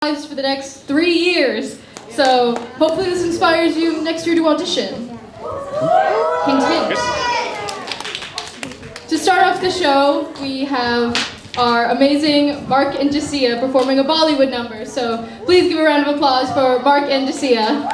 lives for the next 3 years. So hopefully this inspires you next year to audition. Hint, hint. To start off the show, we have our amazing Mark and Jasia performing a Bollywood number. So please give a round of applause for Mark and Jasia.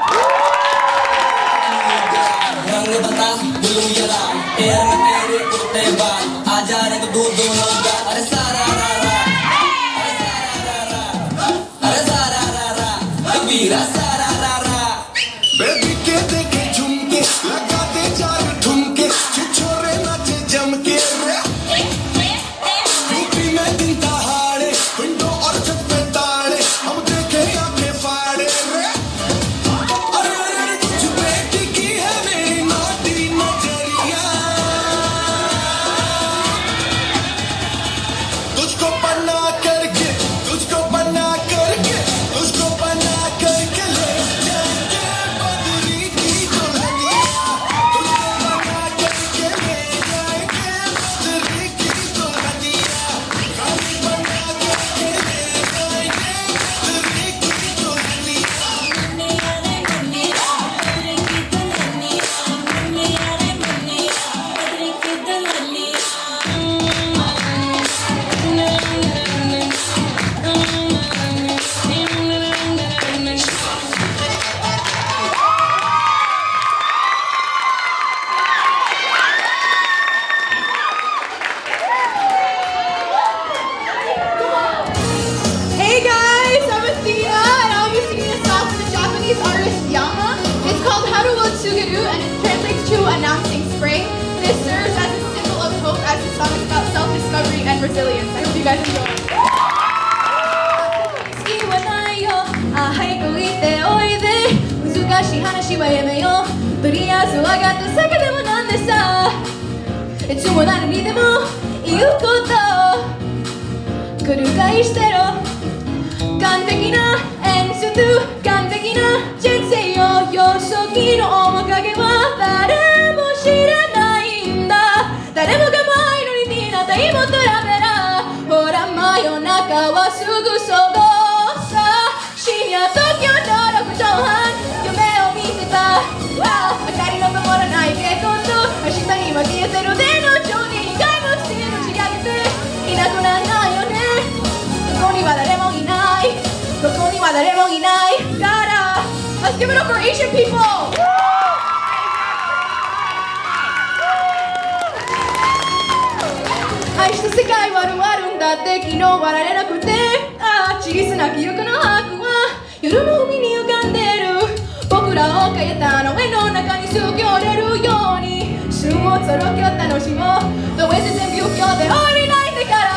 And it translates to announcing spring. This serves as a symbol of hope as the song is about self-discovery and resilience. I hope you guys enjoy. 好きはないよ、早く言っておいで。難しい話はやめよう。とりあえず上がって酒でもなんでさ。いつも何にでも言うことを繰り返してろ。完璧な演出、完璧な人生よ。よそぎの面影は誰も知らないんだ。誰もがマイノリティなタイムトラベラー。ほら真夜中はすぐそこさ。深夜東京の6畳半夢を見てた。明かりの灯らない蛍光灯。明日には消えてるでの上に外部して打ち上げていなくならないよね。ここには誰もいない。ここには誰もいないから。Let's give it up for Asian people! 愛した世界はあるんだって昨日笑えなくて。小さな記憶の箱は夜の海に浮かんでる。僕らを変えたの絵の中にすぎ折れるように週末を今日楽しもう。どうせ全部今日で降りないんだから。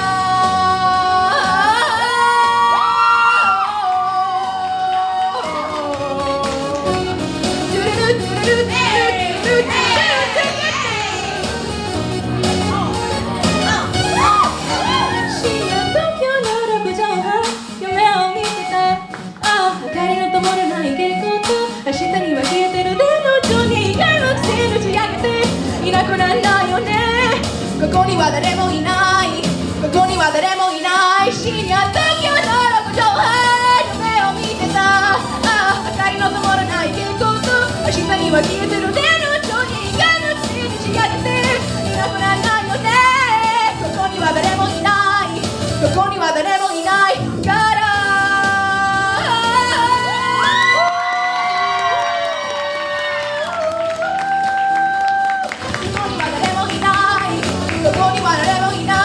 ここには誰もいない。ここには誰もいない。深夜東京の6畳半夢を見てた。明かりの灯らない蛍光灯。明日には消えてるでの頂にがのくせに仕上げていなくならないよね。ここには誰もいない。ここには誰もいないから。ここには誰もいない。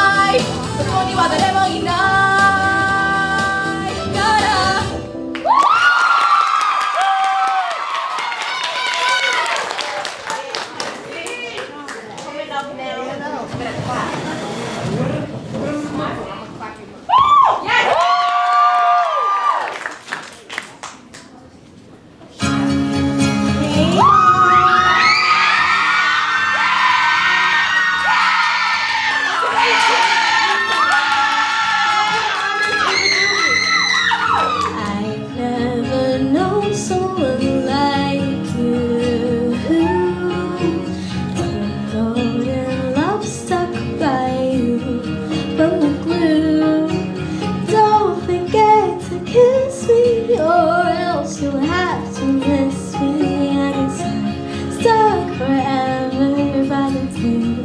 or else you'll have to miss me. I guess I'm stuck forever by the blue.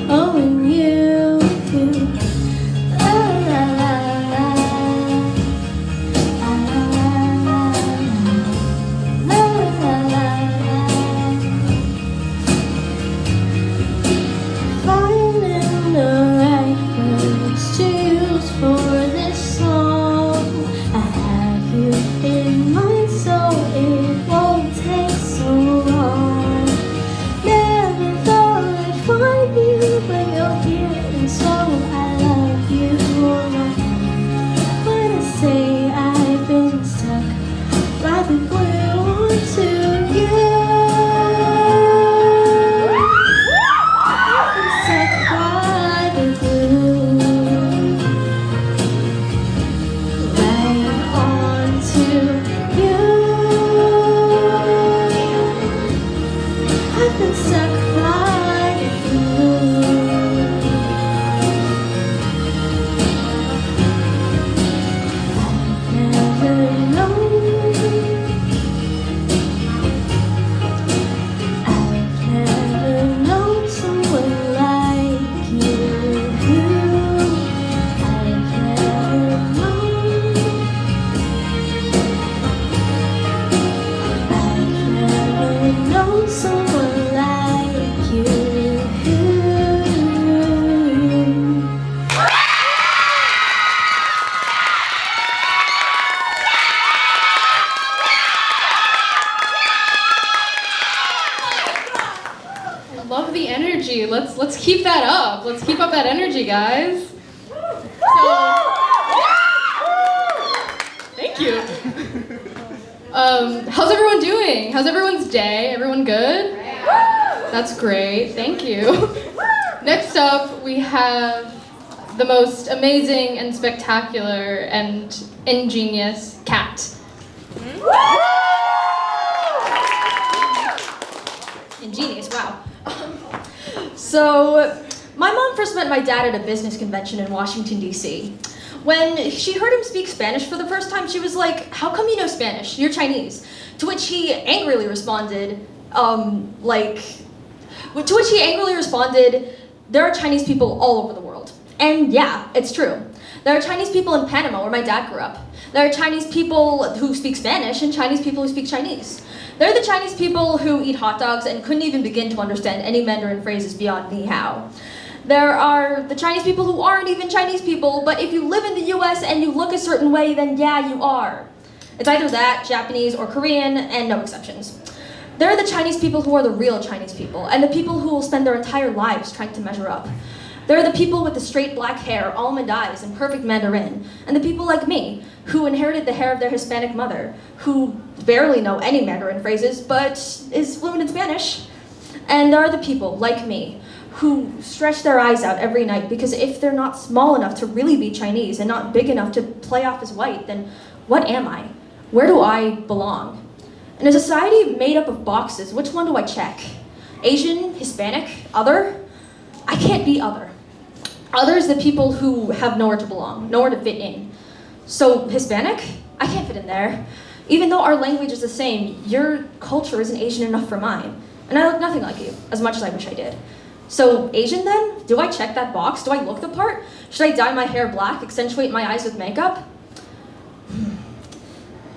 Oh, and you too. La la la la. La la la la. Finding the right words to use for this song. I have you in mind, so it won't take so long. Never thought I'd find you when you're here, and so I love you. When I say I've been stuck by the glue onto you. I've been stuck by the glue right onto you. I've been stuck by the glue. I've never known. I've never known someone like you. I've never known. I've never known someone like you. I love the energy. Let's keep that up. Let's keep up that energy, guys. Thank you. How's everyone doing? How's everyone's day? Everyone good? That's great. Thank you. Next up, we have the most amazing and spectacular and ingenious cat. Ingenious, wow. So, my mom first met my dad at a business convention in Washington, D.C. When she heard him speak Spanish for the first time, she was like, "How come you know Spanish? You're Chinese." To which he angrily responded, "There are Chinese people all over the world." And yeah, it's true. There are Chinese people in Panama, where my dad grew up. There are Chinese people who speak Spanish and Chinese people who speak Chinese. There are the Chinese people who eat hot dogs and couldn't even begin to understand any Mandarin phrases beyond ni hao. There are the Chinese people who aren't even Chinese people, but if you live in the US and you look a certain way, then yeah, you are. It's either that, Japanese, or Korean, and no exceptions. There are the Chinese people who are the real Chinese people, and the people who will spend their entire lives trying to measure up. There are the people with the straight black hair, almond eyes, and perfect Mandarin, and the people like me, who inherited the hair of their Hispanic mother, who barely know any Mandarin phrases, but is fluent in Spanish. And there are the people like me, who stretch their eyes out every night because if they're not small enough to really be Chinese and not big enough to play off as white, then what am I? Where do I belong? In a society made up of boxes, which one do I check? Asian, Hispanic, other? I can't be other. Other is the people who have nowhere to belong, nowhere to fit in. So Hispanic? I can't fit in there. Even though our language is the same, your culture isn't Asian enough for mine. And I look nothing like you, as much as I wish I did. So Asian then? Do I check that box? Do I look the part? Should I dye my hair black, accentuate my eyes with makeup?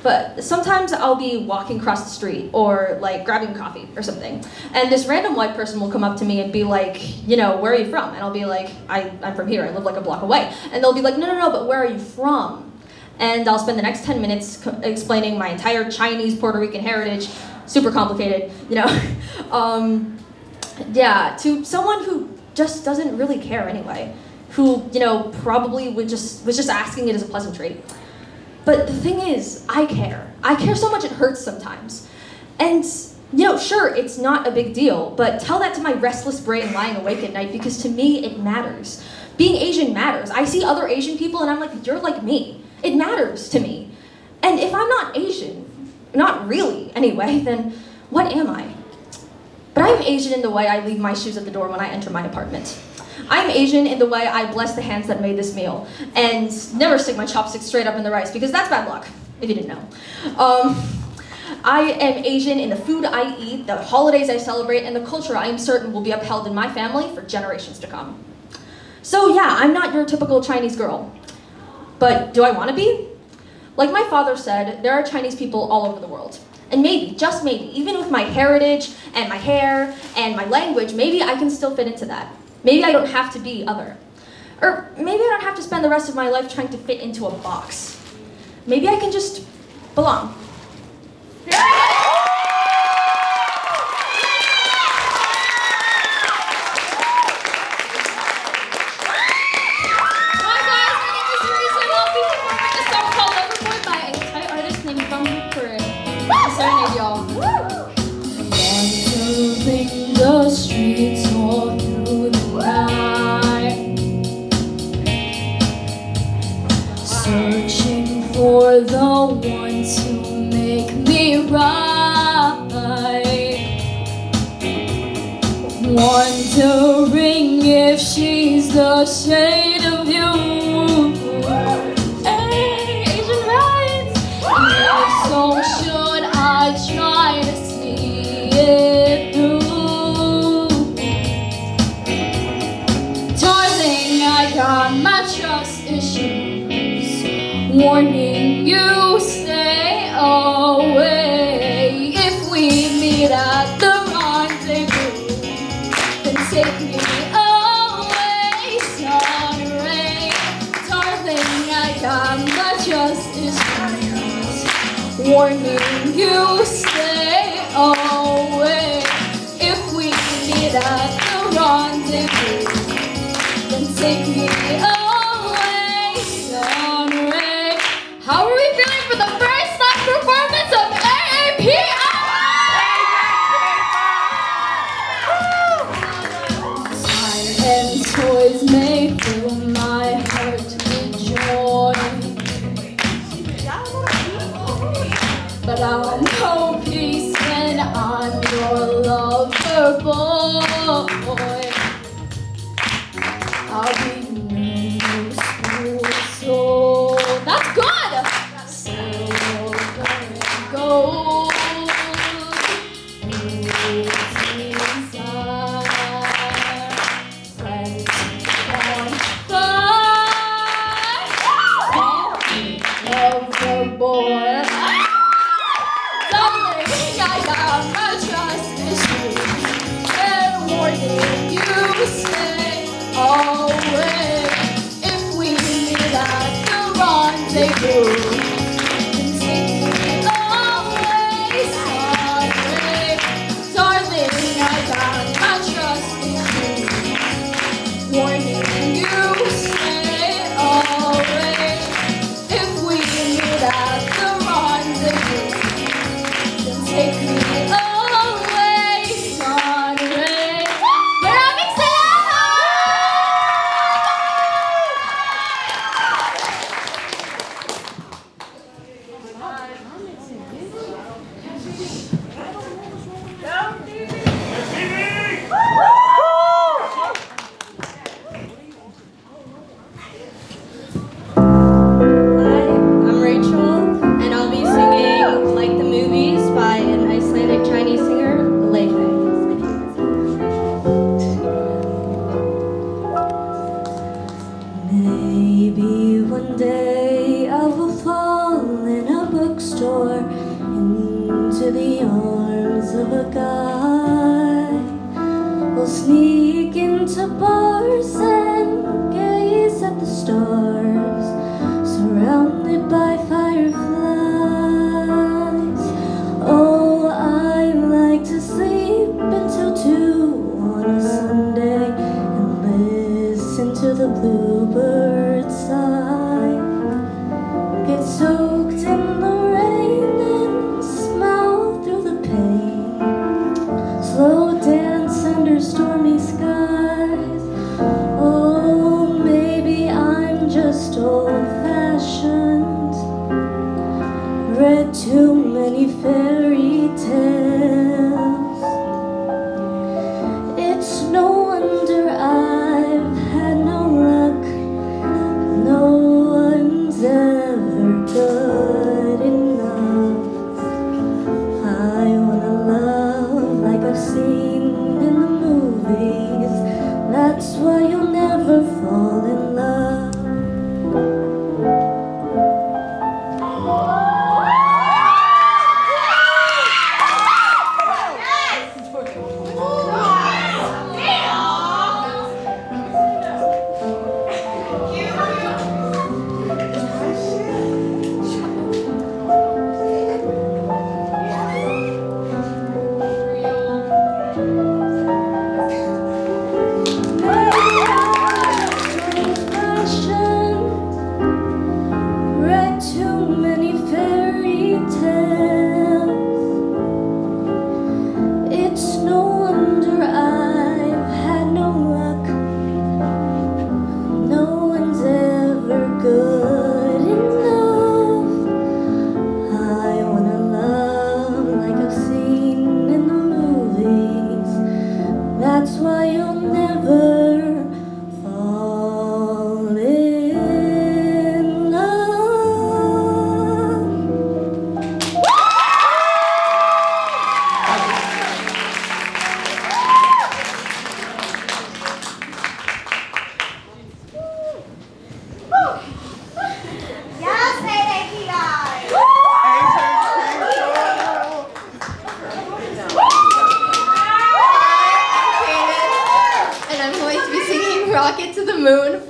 But sometimes I'll be walking across the street or like grabbing coffee or something. And this random white person will come up to me and be like, you know, where are you from? And I'll be like, I'm from here, I live like a block away. And they'll be like, no, but where are you from? And I'll spend the next 10 minutes explaining my entire Chinese, Puerto Rican heritage, super complicated, you know. Yeah, to someone who just doesn't really care anyway, who, you know, probably was just asking it as a pleasantry. But the thing is, I care. I care so much it hurts sometimes. And, you know, sure, it's not a big deal, but tell that to my restless brain lying awake at night because to me, it matters. Being Asian matters. I see other Asian people and I'm like, you're like me. It matters to me. And if I'm not Asian, not really anyway, then what am I? But I'm Asian in the way I leave my shoes at the door when I enter my apartment. I'm Asian in the way I bless the hands that made this meal and never stick my chopsticks straight up in the rice because that's bad luck. if you didn't know. I am Asian in the food I eat, the holidays I celebrate, and the culture I am certain will be upheld in my family for generations to come. So yeah, I'm not your typical Chinese girl. But do I want to be? Like my father said, there are Chinese people all over the world. And maybe, just maybe, even with my heritage and my hair and my language, maybe I can still fit into that. Maybe I don't have to be other. Or maybe I don't have to spend the rest of my life trying to fit into a box. Maybe I can just belong. Wandering the streets all through the night, searching for the one to make me right, wondering if she's the shade of you. Hey, Asian rights, and if so, should I try to see it through? Darling, I got my trust issues, warning you stay away. If we meet at the rendezvous, then take me away, sun ray. Darling, I got my trust issues, warning you stay away. If we meet at the rendezvous, then take me away, sun ray. How are we feeling for the first live performance of AAPI? Time and toys may fill my heart with joy, but I'll know peace when I'm your lover boy. I'll be nervous, so that's good. Silver and gold, desire, friends on fire, lover boy. Darling, I got my trust issues, and warning you stay away. If we meet at the rendezvous, then take me away, sun ray. Darling, I got my trust issues, warning you stay away. If we meet at the rendezvous, then take me away, sun ray. We're having Hi, I'm Rachel, and I'll be singing Like the Movies by an Icelandic Chinese singer, Leifey. Maybe one day I will fall in a bookstore into the arms of a guy. We'll sneak into bars and gaze at the stars, surrounded by fireflies. Oh, I like to sleep until 2 on a Sunday and listen to the bluebirds sigh. Get soaked in the rain and smile through the pain. Slow dance under stormy skies. Oh, maybe I'm just old-fashioned, read too many fairy tales. It's no wonder I've had no luck. No one's ever good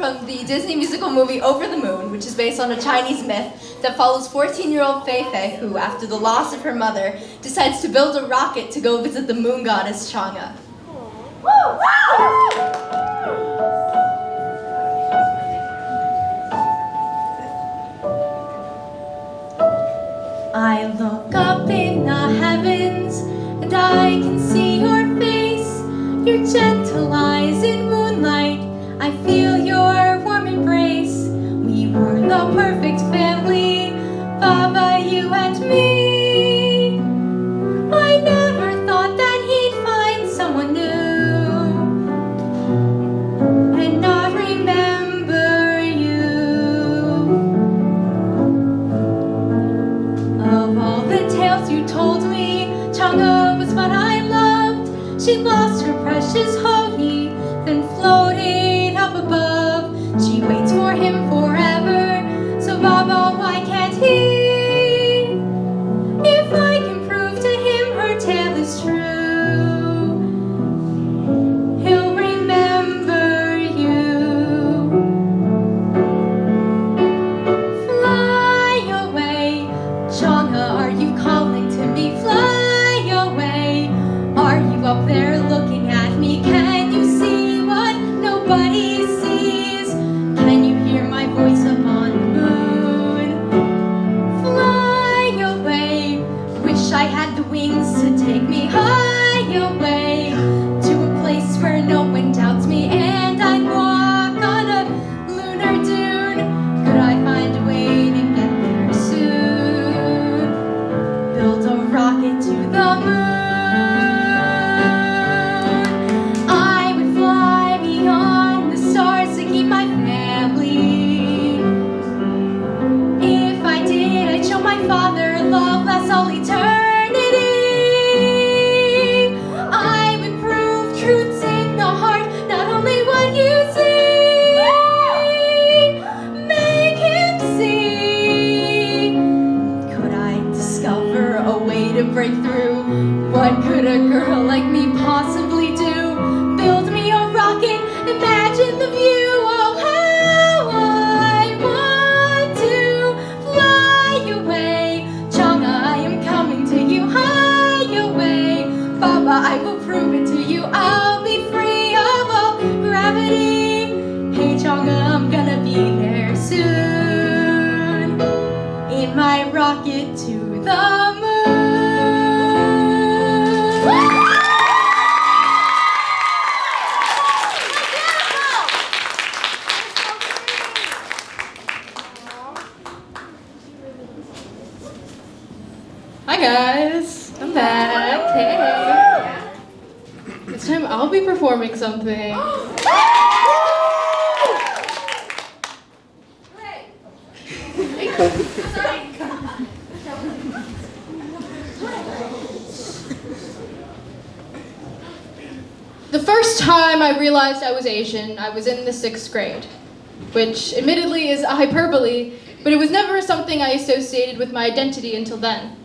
from the Disney musical movie Over the Moon, which is based on a Chinese myth that follows 14-year-old Fei Fei, who, after the loss of her mother, decides to build a rocket to go visit the moon goddess Chang'e. I look up in the heavens and I can see your face, your gentle eyes in moonlight. I feel your warm embrace. We were the perfect family, Baba, you and me. I never thought that he'd find someone new and not remember you. Of all the tales you told me, Chang'e was what I loved. She lost her precious Honi, then floated up above. She waits for him forever, so Baba, why can't he? If I can prove to him her tale is true, he'll remember you. Fly away, Chang'e, are you calling to me? Fly away, are you up there looking at me? Can you see what nobody sees? Can you hear my voice up on the moon? Fly away, wish I had the wings to take me high away to a place where no one doubts me, and I'd walk on a lunar dune. Could I find a way to get there soon? Build a rocket to the moon. I would fly beyond the stars to keep my family. If I did, I'd show my father love lasts all eternity. I would prove truths in the heart, not only what you see. Make him see. Could I discover a way to break through? What could a girl like me possibly do? Build me a rocket, imagine the view. Oh, how I want to fly away. Chang'e, I am coming to you high away. Baba, I will prove it to you. I'll be free of all gravity. Hey, Chang'e, I'm gonna be there soon in my rocket to the moon. Hi guys, I'm back. Hey. This time I'll be performing something. The first time I realized I was Asian, I was in the 6th grade, which admittedly is a hyperbole, but it was never something I associated with my identity until then.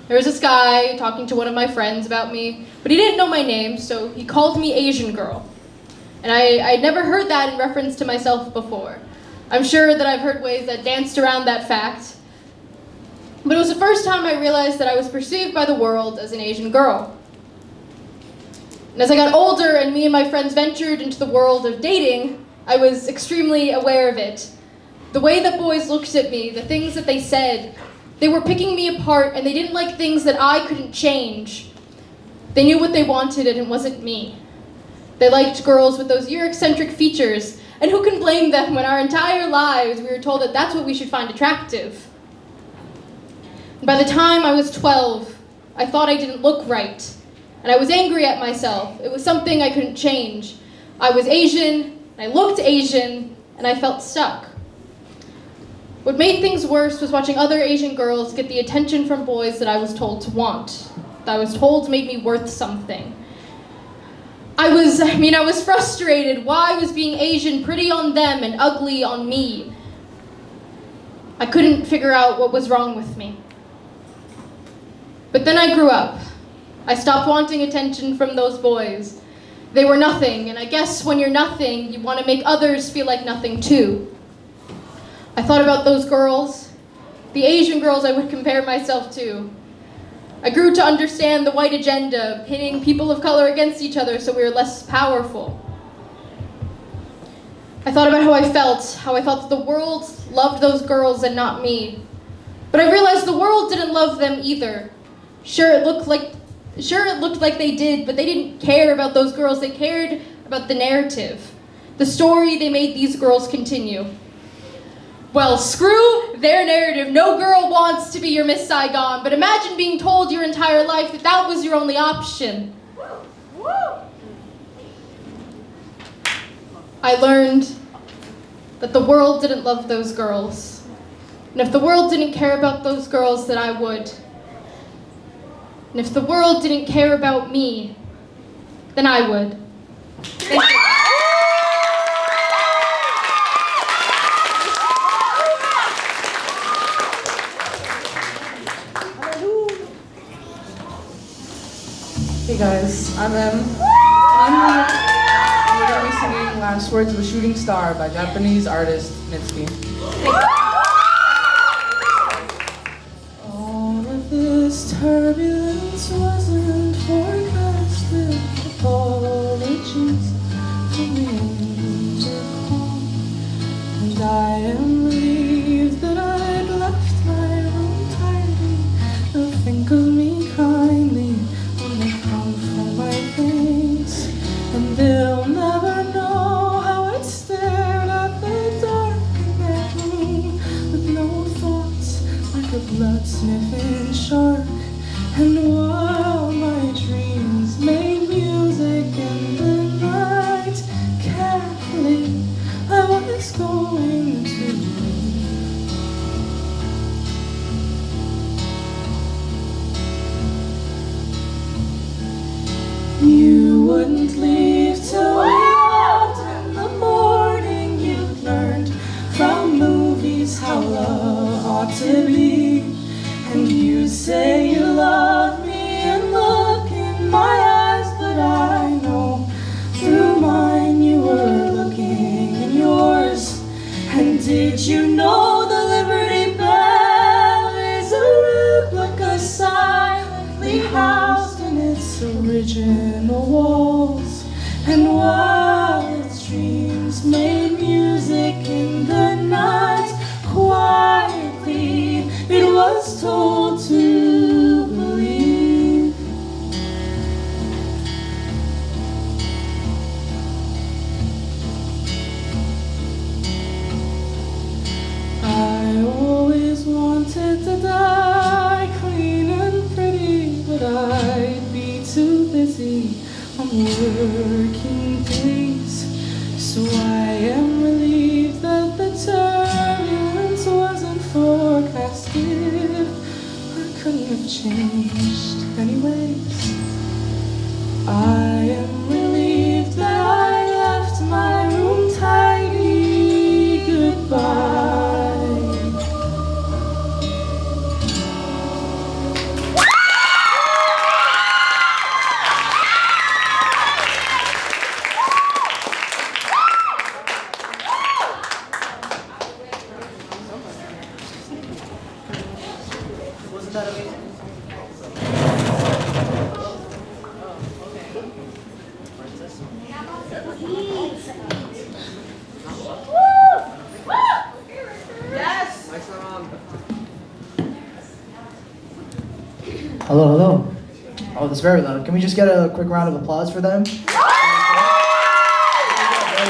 There was this guy talking to one of my friends about me, but he didn't know my name, so he called me Asian girl. And I'd never heard that in reference to myself before. I'm sure that I've heard ways that danced around that fact, but it was the first time I realized that I was perceived by the world as an Asian girl. And as I got older and me and my friends ventured into the world of dating, I was extremely aware of it. The way that boys looked at me, the things that they said, they were picking me apart and they didn't like things that I couldn't change. They knew what they wanted and it wasn't me. They liked girls with those Eurocentric features, and who can blame them when our entire lives we were told that that's what we should find attractive. And by the time I was 12, I thought I didn't look right. And I was angry at myself. It was something I couldn't change. I was Asian, I looked Asian, and I felt stuck. What made things worse was watching other Asian girls get the attention from boys that I was told to want, that I was told made me worth something. I was frustrated. Why was being Asian pretty on them and ugly on me? I couldn't figure out what was wrong with me. But then I grew up. I stopped wanting attention from those boys. They were nothing, and I guess when you're nothing, you want to make others feel like nothing too. I thought about those girls, the Asian girls I would compare myself to. I grew to understand the white agenda, pitting people of color against each other so we were less powerful. I thought about how I thought that the world loved those girls and not me. But I realized the world didn't love them either. Sure, it looked like they did, but they didn't care about those girls. They cared about the narrative, the story they made these girls continue. Well, screw their narrative. No girl wants to be your Miss Saigon, but imagine being told your entire life that that was your only option. I learned that the world didn't love those girls. And if the world didn't care about those girls, then I would. And if the world didn't care about me, then I would. Thank you. Hey guys, I'm Em. We're gonna be singing Last Words of a Shooting Star by Japanese artist Mitsuki. All of this turbulence wasn't forecasted. Apologies for being so calm. And I am relieved that I'd left my room tidy. They'll think of me kindly when they come for my things. And they'll never know how I stared at the dark in that room with no thoughts, like a blood-sniffing shark. And while my dreams made music in the night, carefully I was going to leave. You wouldn't leave till we left in the morning. You've learned from movies how love ought to be. And you say you love me and look in my eyes, but I know through mine you were looking in yours. And did you know the Liberty Bell is a replica silently housed in its original walls? And while its dreams made music in the night, quietly it was told to believe. I always wanted to die clean and pretty, but I'd be too busy on working days. So I am relieved that the turbulence wasn't forecasted. I couldn't have changed anyways. I am relieved that I left my room tidy. Goodbye. Wasn't that amazing? Yes! Hello, hello. Oh, that's very loud. Can we just get a quick round of applause for them? Very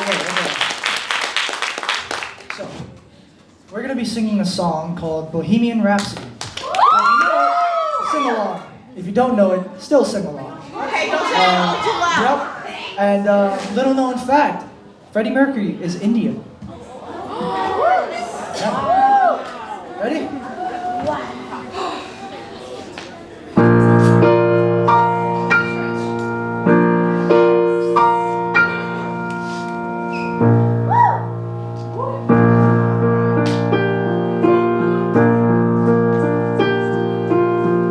good. So, we're going to be singing a song called Bohemian Rhapsody. So if you know it, sing along. If you don't know it, still sing along. Okay, don't say it too loud. Yep. And little known fact, Freddie Mercury is Indian. Yeah. Ready?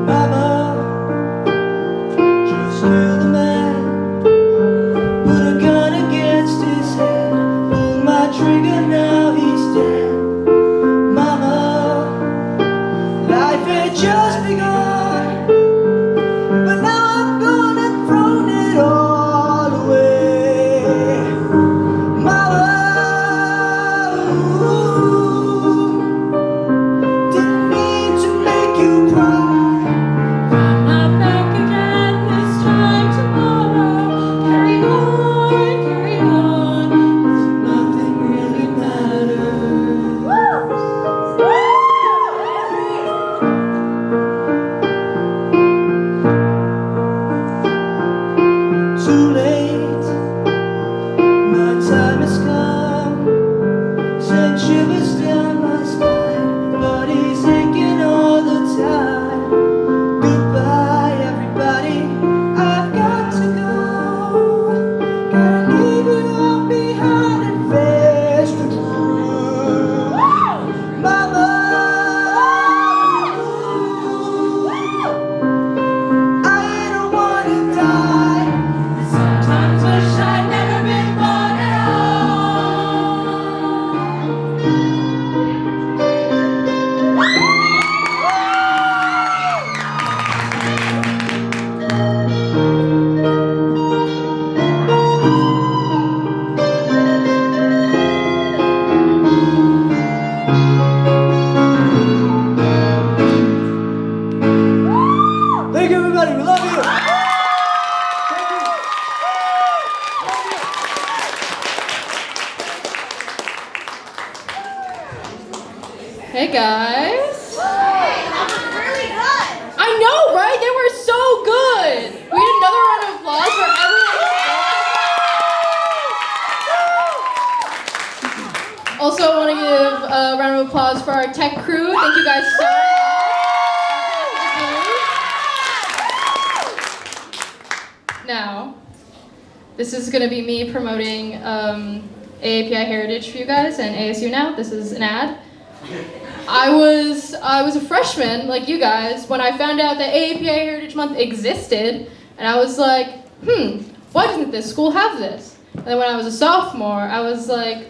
Mama, just killed a man. guys. That was really good. I know, right? They were so good. We need another round of applause for everyone. Also, I want to give a round of applause for our tech crew. Thank you guys so much. Now, this is going to be me promoting AAPI Heritage for you guys and ASU Now. This is an ad. I was a freshman, like you guys, when I found out that AAPI Heritage Month existed, and I was like, why doesn't this school have this? And then when I was a sophomore, I was like,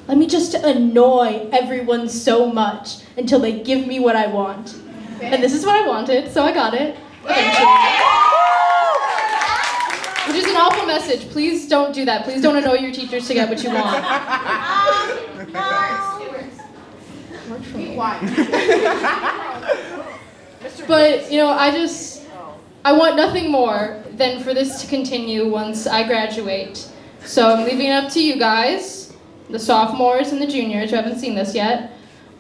let me just annoy everyone so much until they give me what I want. And this is what I wanted, so I got it. Which is an awful message. Please don't do that. Please don't annoy your teachers to get what you want. But, you know, I want nothing more than for this to continue once I graduate. So I'm leaving it up to you guys, the sophomores and the juniors who haven't seen this yet,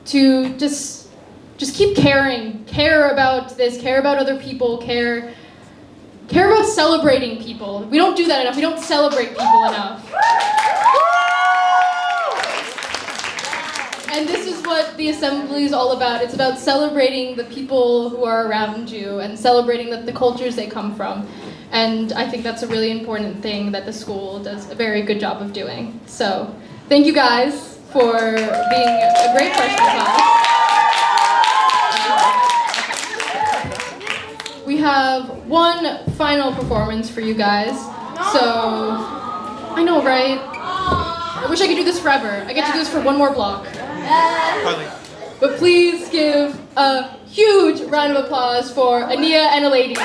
to just keep caring. Care about this, care about other people, care about celebrating people. We don't do that enough. We don't celebrate people enough. And this is what the assembly is all about. It's about celebrating the people who are around you and celebrating the cultures they come from. And I think that's a really important thing that the school does a very good job of doing. So thank you guys for being a great freshman class. We have one final performance for you guys. So, I know, right? I wish I could do this forever. I get to do this for one more block. But please give a huge round of applause for Ania and a lady.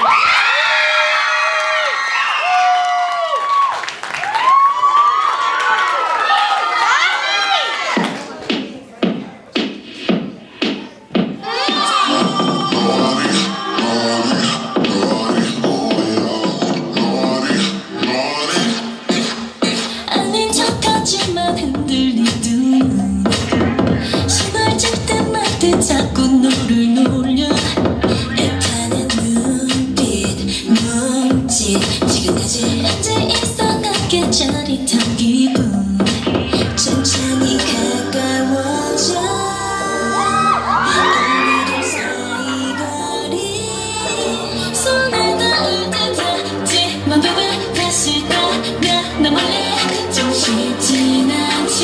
아닌 척하지만 흔들리던 시발질 때마다 자꾸 너를 놀려 애타는 눈빛 몸짓 지금까지 언제 이상하게 짜릿한 기분 천천히 가까워져 우리들 사이거리 손을 닿을 때까지만 baby 다시 떠나 나 몰래 좀 쉽진 않지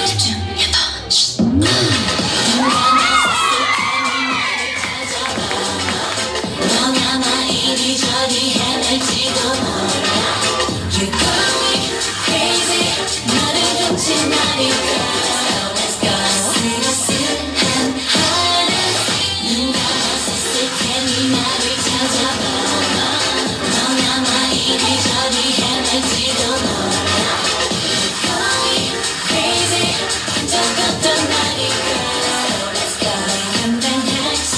집중해봐 너나 나 이리저리 헤맬지도 몰라 You're going crazy 나를 훔친다니까 So let's go 스스한 하늘 눈 감았을 테니 나를 찾아봐 너나 나 이리저리 헤맬지도 몰라 You're going crazy 적 같던 나니까 So let's go 감당할 수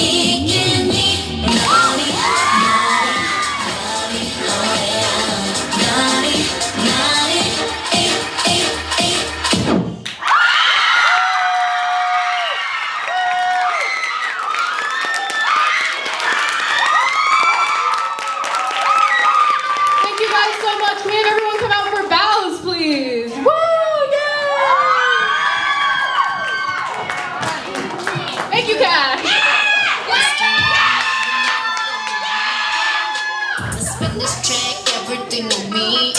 있겠니 너리 Thank you guys so much. Can we have everyone come out for bows, please? Woo! Yeah! Thank you, Cash. Spin this track, everything on me.